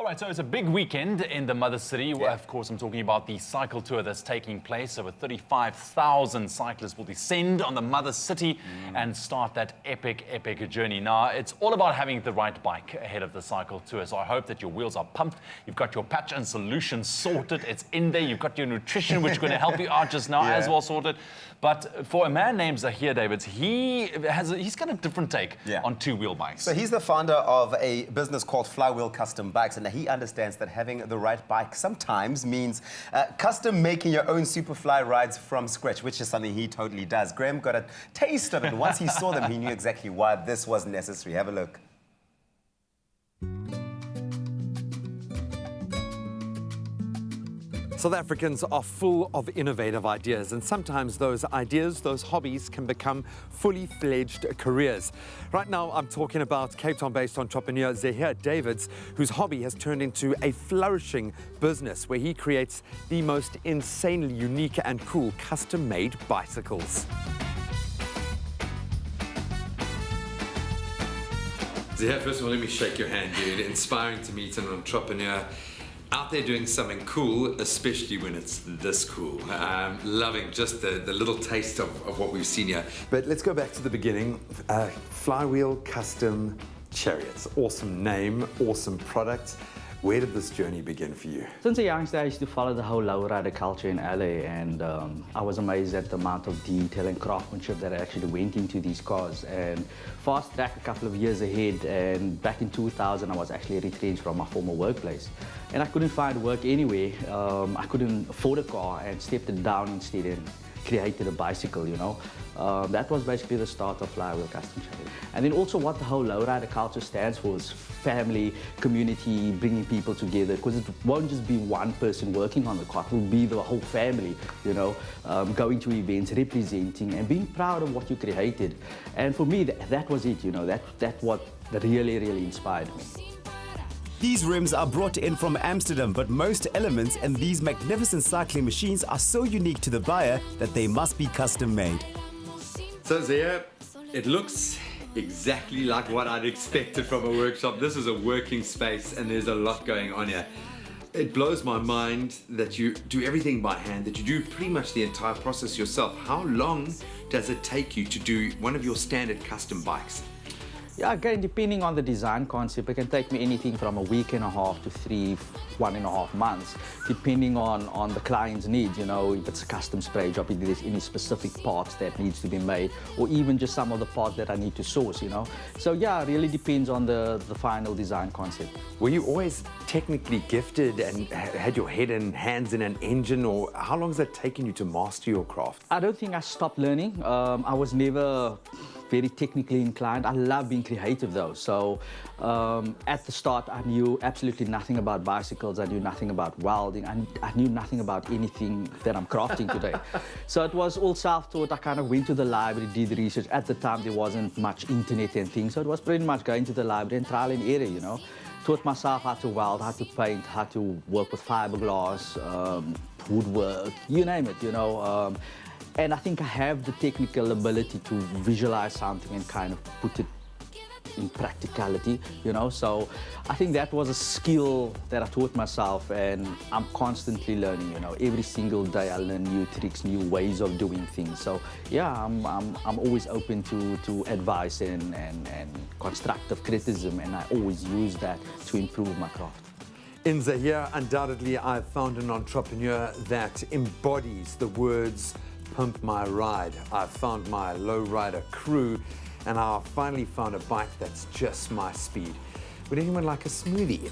right, so it's a big weekend in the mother city. Yeah. Of course, I'm talking about the cycle tour that's taking place. Over 35,000 cyclists will descend on the mother city and start that epic journey. Now, it's all about having the right bike ahead of the cycle tour. So I hope that your wheels are pumped. You've got your patch and solution sorted. It's in there. You've got your nutrition, which is going to help you out just now as well sorted. But for a man named Zahir Davids, he's got a different take on two-wheel bikes. So he's the founder of a business called Flywheel Custom Bikes, and he understands that having the right bike sometimes means custom making your own Superfly rides from scratch, which is something he totally does. Graham got a taste of it. Once he saw them, he knew exactly why this was necessary. Have a look. South Africans are full of innovative ideas, and sometimes those ideas, those hobbies, can become fully fledged careers. Right now, I'm talking about Cape Town-based entrepreneur Zahir Davids, whose hobby has turned into a flourishing business where he creates the most insanely unique and cool custom-made bicycles. Zahir, first of all, let me shake your hand, dude. Inspiring to meet an entrepreneur out there doing something cool, especially when it's this cool. Loving just the little taste of what we've seen here. But let's go back to the beginning. Flywheel Custom Chariots. Awesome name, awesome product. Where did this journey begin for you? Since a youngster, I used to follow the whole lowrider culture in LA, and I was amazed at the amount of detail and craftsmanship that actually went into these cars. And fast track a couple of years ahead, and back in 2000, I was actually retrenched from my former workplace. And I couldn't find work anywhere. I couldn't afford a car, and stepped it down instead and created a bicycle, you know. That was basically the start of Flywheel Custom Chariots. And then also what the whole lowrider culture stands for is family, community, bringing people together, because it won't just be one person working on the car, it will be the whole family, you know, going to events, representing and being proud of what you created. And for me, that was it, you know, that what really inspired me. These rims are brought in from Amsterdam, but most elements in these magnificent cycling machines are so unique to the buyer that they must be custom made. So Zahir, it looks exactly like what I'd expected from a workshop. This is a working space and there's a lot going on here. It blows my mind that you do everything by hand, that you do pretty much the entire process yourself. How long does it take you to do one of your standard custom bikes? Yeah, again, depending on the design concept, it can take me anything from a week and a half to 1.5 months, depending on the client's needs, you know, if it's a custom spray job, if there's any specific parts that needs to be made, or even just some of the parts that I need to source, you know. So yeah, it really depends on the final design concept. Were you always technically gifted and had your head and hands in an engine, or how long has it taken you to master your craft? I don't think I stopped learning. I was never very technically inclined. I love being creative though. So at the start, I knew absolutely nothing about bicycles. I knew nothing about welding. I knew nothing about anything that I'm crafting today. So it was all self-taught. I kind of went to the library, did research. At the time, there wasn't much internet and things. So it was pretty much going to the library and trial and error, you know. Taught myself how to weld, how to paint, how to work with fiberglass, woodwork, you name it, you know. And I think I have the technical ability to visualize something and kind of put it in practicality, you know. So I think that was a skill that I taught myself, and I'm constantly learning, you know. Every single day I learn new tricks, new ways of doing things. So yeah, I'm always open to advice and constructive criticism, and I always use that to improve my craft. In Zahir, undoubtedly, I've found an entrepreneur that embodies the words "pump my ride." I've found my lowrider crew, and I finally found a bike that's just my speed. Would anyone like a smoothie?